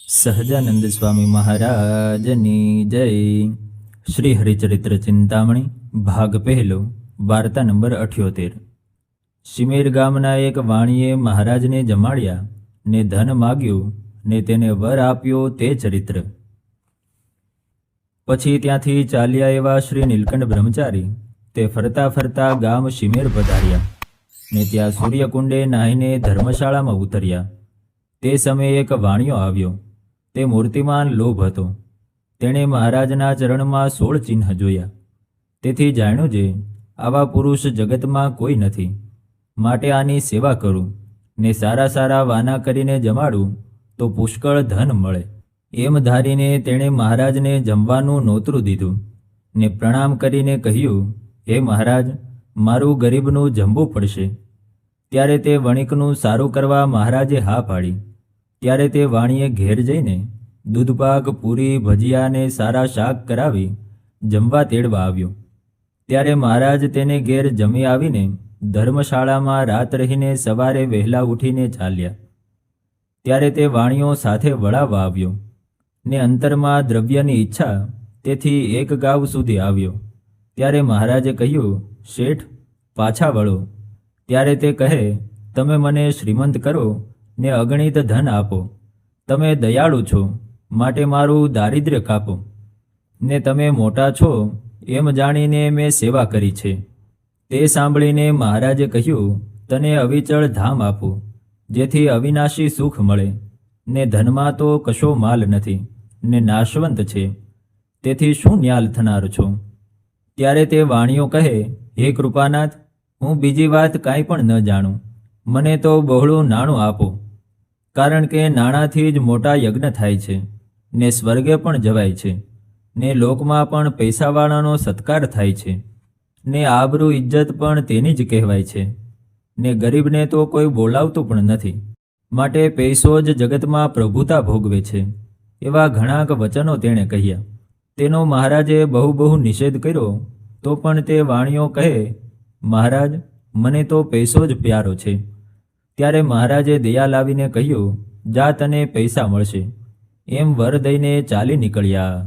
સહજાનંદ સ્વામી મહારાજની જય। શ્રી હરિચરિત્ર ચિંતામણી ભાગ પહેલો, વાર્તા નંબર 78। શિમેર ગામના એક વાણીએ મહારાજને જમાડ્યા ને ધન માગ્યું ને તેને વર આપ્યો તે ચરિત્ર। પછી ત્યાંથી ચાલ્યા એવા શ્રી નીલકંઠ બ્રહ્મચારી તે ફરતા ફરતા ગામ શિમેર પધાર્યા ને ત્યાં સૂર્યકુંડે નાહીને ધર્મશાળામાં ઉતર્યા। તે સમયે એક વાણિયો આવ્યો। તે મૂર્તિમાન લોભ હતો। તેણે મહારાજના ચરણમાં 16 ચિહ્ન જોયા। તેથી જાણ્યું જે આવા પુરુષ જગતમાં કોઈ નથી, માટે આની સેવા કરું ને સારા સારા વાના કરીને જમાડું તો પુષ્કળ ધન મળે। એમ ધારીને તેણે મહારાજને જમવાનું નોતરું દીધું ને પ્રણામ કરીને કહ્યું, હે મહારાજ, મારું ગરીબનું જમવું પડશે। ત્યારે તે વણિકનું સારું કરવા મહારાજે હા પાડી। ત્યારે તે વાણીએ ઘેર જઈને દૂધપાક, પૂરી, ભજીયા ને સારા શાક કરાવી જમવા તેડવા આવ્યો। ત્યારે મહારાજ તેને ઘેર જમી આવીને ધર્મશાળામાં રાત રહીને સવારે વહેલા ઉઠીને ચાલ્યા। ત્યારે તે વાણીઓ સાથે વળાવવા આવ્યો ને અંતરમાં દ્રવ્યની ઈચ્છા તેથી એક ગાંવ સુધી આવ્યો। ત્યારે મહારાજે કહ્યું, શેઠ, પાછા વળો। ત્યારે તે કહે, તમે મને શ્રીમંત કરો ને અગણિત ધન આપો। તમે દયાળુ છો માટે મારું દારિદ્ર્ય કાપો ને તમે મોટા છો એમ જાણીને મેં સેવા કરી છે। તે સાંભળીને મહારાજે કહ્યું, તને અવિચળ ધામ આપું, જેથી અવિનાશી સુખ મળે ને ધનમાં તો કશો માલ નથી ને નાશવંત છે, તેથી શું ન્યાલ થનાર છો? ત્યારે તે વાણીઓ કહે, હે કૃપાનાથ, હું બીજી વાત કાંઈ પણ ન જાણું। મને તો બહોળું નાણું આપો, કારણ કે નાણાંથી જ મોટા યજ્ઞ થાય છે ને સ્વર્ગે પણ જવાય છે ને લોકમાં પણ પૈસાવાળાનો સત્કાર થાય છે ને આબરૂ ઇજ્જત પણ તેની જ કહેવાય છે ને ગરીબને તો કોઈ બોલાવતું પણ નથી, માટે પૈસો જ જગતમાં પ્રભુતા ભોગવે છે। એવા ઘણાક વચનો તેણે કહ્યા। તેનો મહારાજે બહુ નિષેધ કર્યો તો પણ તે વાણીઓ કહે, મહારાજ, મને તો પૈસો જ પ્યારો છે। ત્યારે મહારાજે દયા લાવીને કહ્યું, જા, તને પૈસા મળશે। એમ વર દઈને ચાલી નીકળ્યા।